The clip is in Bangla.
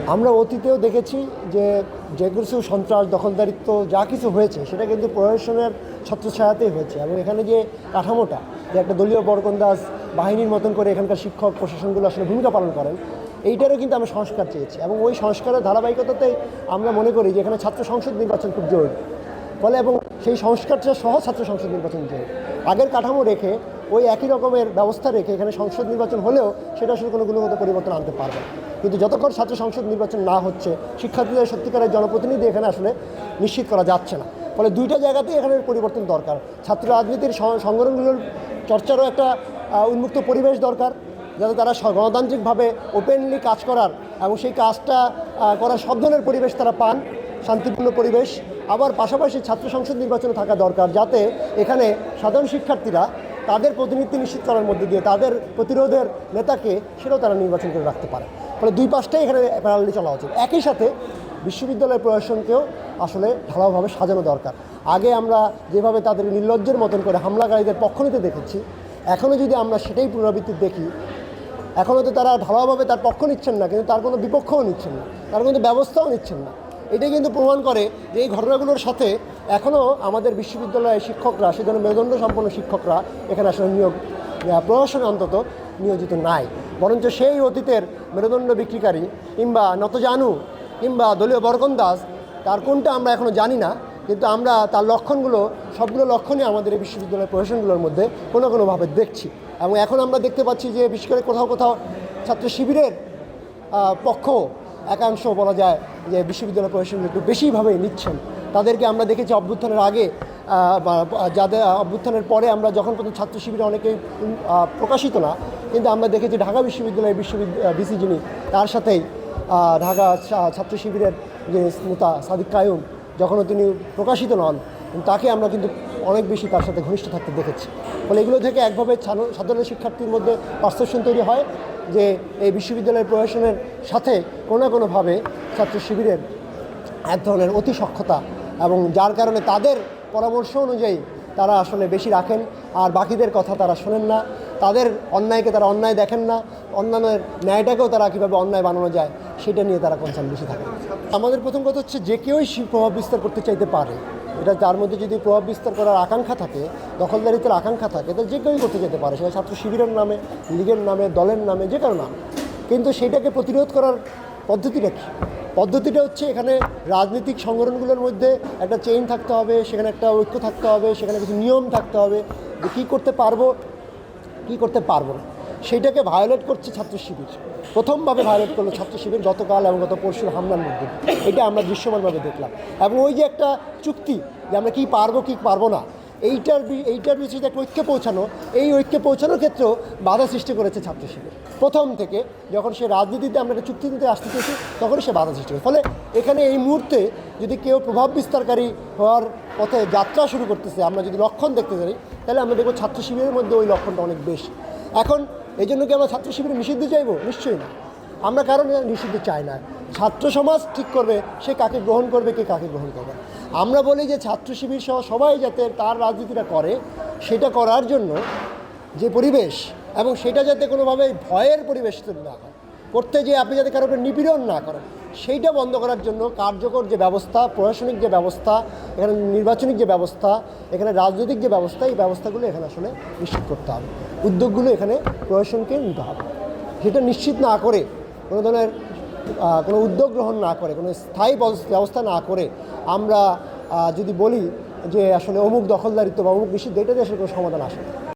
আমরা অতীতেও দেখেছি যে যে কিছু সন্ত্রাস দখলদারিত্ব যা কিছু হয়েছে সেটা কিন্তু প্রশাসনের ছত্রছায়াতেই হয়েছে এবং এখানে যে কাঠামোটা যে একটা দলীয় বরকন্দাজ বাহিনীর মতন করে এখানকার শিক্ষক প্রশাসনগুলো আসলে ভূমিকা পালন করেন এইটারও কিন্তু আমরা সংস্কার চেয়েছি এবং ওই সংস্কারের ধারাবাহিকতাতেই আমরা মনে করি যে এখানে ছাত্র সংসদ নির্বাচন খুব জরুরি ফলে এবং সেই সংস্কারটা সহ ছাত্র সংসদ নির্বাচন জরুরি আগের কাঠামো রেখে ওই একই রকমের ব্যবস্থা রেখে এখানে সংসদ নির্বাচন হলেও সেটা আসলে কোনো গুণগত পরিবর্তন আনতে পারবে না কিন্তু যতক্ষণ ছাত্র সংসদ নির্বাচন না হচ্ছে শিক্ষার্থীদের সত্যিকারের জনপ্রতিনিধি এখানে আসলে নিশ্চিত করা যাচ্ছে না ফলে দুইটা জায়গাতেই এখানে পরিবর্তন দরকার ছাত্র রাজনীতির সংগঠনগুলোর চর্চারও একটা উন্মুক্ত পরিবেশ দরকার যাতে তারা গণতান্ত্রিকভাবে ওপেনলি কাজ করার এবং সেই কাজটা করার সব ধরনের পরিবেশ তারা পান শান্তিপূর্ণ পরিবেশ আবার পাশাপাশি ছাত্র সংসদ নির্বাচনে থাকা দরকার যাতে এখানে সাধারণ শিক্ষার্থীরা তাদের প্রতিনিধিত্ব নিশ্চিত করার মধ্যে দিয়ে তাদের প্রতিরোধের নেতাকে সেটাও তারা নির্বাচন করে রাখতে পারে ফলে দুই পাশটাই এখানে প্যারালালি চলা উচিত একই সাথে বিশ্ববিদ্যালয় প্রশাসনকেও আসলে ঢালাওভাবে সাজানো দরকার আগে আমরা যেভাবে তাদের নির্লজ্জের মতন করে হামলাকারীদের পক্ষ নিতে দেখেছি এখনও যদি আমরা সেটাই পুনরাবৃত্তি দেখি এখনও তো তারা ঢালাওভাবে তার পক্ষ নিচ্ছেন না কিন্তু তার কোনো বিপক্ষও নিচ্ছেন না তার কোনো ব্যবস্থাও নিচ্ছেন না এটাই কিন্তু প্রমাণ করে যে এই ঘটনাগুলোর সাথে এখনও আমাদের বিশ্ববিদ্যালয়ের শিক্ষকরা সে ধরনের মেরুদণ্ড সম্পন্ন শিক্ষকরা এখানে আসলে প্রশাসনে অন্তত নিয়োজিত নাই বরঞ্চ সেই অতীতের মেরুদণ্ড বিক্রিকারী কিংবা নতজানু কিংবা দলীয় বরকন্দাজ তার কোনটা আমরা এখনও জানি না কিন্তু আমরা তার লক্ষণগুলো সবগুলো লক্ষণই আমাদের এই বিশ্ববিদ্যালয়ের প্রশাসনগুলোর মধ্যে কোনোভাবে দেখছি এবং এখন আমরা দেখতে পাচ্ছি যে বিশেষ করে কোথাও কোথাও ছাত্র শিবিরের পক্ষ একাংশ বলা যায় যে বিশ্ববিদ্যালয় প্রশাসন একটু বেশিভাবেই নিচ্ছেন তাদেরকে আমরা দেখেছি অভ্যুত্থানের আগে যাদের অভ্যুত্থানের পরে আমরা যখন পর্যন্ত ছাত্র শিবিরে অনেকেই প্রকাশিত না কিন্তু আমরা দেখেছি ঢাকা বিশ্ববিদ্যালয়ের ভিসি যিনি তার সাথেই ঢাকা ছাত্র শিবিরের যে নেতা সাদিক কায়ুম যখনও তিনি প্রকাশিত নন তাকে আমরা কিন্তু অনেক বেশি তার সাথে ঘনিষ্ঠ থাকতে দেখেছি ফলে এগুলো থেকে একভাবে সাধারণ শিক্ষার্থীর মধ্যে পারসেপশন তৈরি হয় যে এই বিশ্ববিদ্যালয়ের প্রশাসনের সাথে কোনো না কোনোভাবে ছাত্র শিবিরের এক ধরনের অতি সক্ষতা এবং যার কারণে তাদের পরামর্শ অনুযায়ী তারা আসলে বেশি রাখেন আর বাকিদের কথা তারা শোনেন না তাদের অন্যায়কে তারা অন্যায় দেখেন না অন্যান্যের ন্যায়টাকেও তারা কীভাবে অন্যায় বানানো যায় সেটা নিয়ে তারা কনসার্ন বেশি থাকে আমাদের প্রথম কথা হচ্ছে যে কেউই প্রভাব বিস্তার করতে চাইতে পারে এটা তার মধ্যে যদি প্রভাব বিস্তার করার আকাঙ্ক্ষা থাকে দখলদারিত্বের আকাঙ্ক্ষা থাকে তাহলে যে কেউই করতে যেতে পারে সেটা ছাত্র শিবিরের নামে লীগের নামে দলের নামে যে কারো নামে কিন্তু সেইটাকে প্রতিরোধ করার পদ্ধতিটা কী পদ্ধতিটা হচ্ছে এখানে রাজনৈতিক সংগঠনগুলোর মধ্যে একটা চেইন থাকতে হবে সেখানে একটা ঐক্য থাকতে হবে সেখানে কিছু নিয়ম থাকতে হবে যে কী করতে পারবো কী করতে পারবো না সেইটাকে ভায়োলেট করছে ছাত্র শিবির প্রথমভাবে ভায়োলেট করলো ছাত্র শিবির গতকাল এবং গত পরশুর হামলার মধ্যে এটা আমরা দৃশ্যমানভাবে দেখলাম এবং ওই যে একটা চুক্তি যে আমরা কী পারবো কী পারবো না এইটার বিষয়ে একটা ঐক্যে পৌঁছানো এই ঐক্যে পৌঁছানোর ক্ষেত্রেও বাধা সৃষ্টি করেছে ছাত্র শিবির প্রথম থেকে যখন সে রাজনীতিতে আমরা একটা চুক্তি দিতে আসতে চেয়েছি তখনই সে বাধা সৃষ্টি করে ফলে এখানে এই মুহূর্তে যদি কেউ প্রভাব বিস্তারকারী হওয়ার পথে যাত্রা শুরু করতেছে আমরা যদি লক্ষণ দেখতে পারি তাহলে আমরা দেখব ছাত্র শিবিরের মধ্যে ওই লক্ষণটা অনেক বেশি এখন এই জন্য কি আমরা ছাত্র শিবিরে নিষিদ্ধ চাইবো নিশ্চয়ই না আমরা কারণ নিষিদ্ধ চাই না ছাত্র সমাজ ঠিক করবে সে কাকে গ্রহণ করবে কে কাকে গ্রহণ করবে আমরা বলি যে ছাত্র শিবির সহ সবাই যাতে তার রাজনীতিটা করে সেটা করার জন্য যে পরিবেশ এবং সেটা যাতে কোনোভাবে ভয়ের পরিবেশ তৈরি না হয় করতে যে আপনি যাতে কারোর উপর নিপীড়ন না করেন সেইটা বন্ধ করার জন্য কার্যকর যে ব্যবস্থা প্রশাসনিক যে ব্যবস্থা এখানে নির্বাচনিক যে ব্যবস্থা এখানে রাজনৈতিক যে ব্যবস্থা এই ব্যবস্থাগুলো এখানে আসলে নিশ্চিত করতে হবে উদ্যোগগুলো এখানে প্রশাসনকে নিতে হবে সেটা নিশ্চিত না করে কোনো ধরনের কোনো উদ্যোগ গ্রহণ না করে কোনো স্থায়ী ব্যবস্থা না করে আমরা যদি বলি যে আসলে অমুক দখলদারিত্ব বা অমুক নিষিদ্ধ এটা দিয়ে আসলে কোনো সমাধান আসে না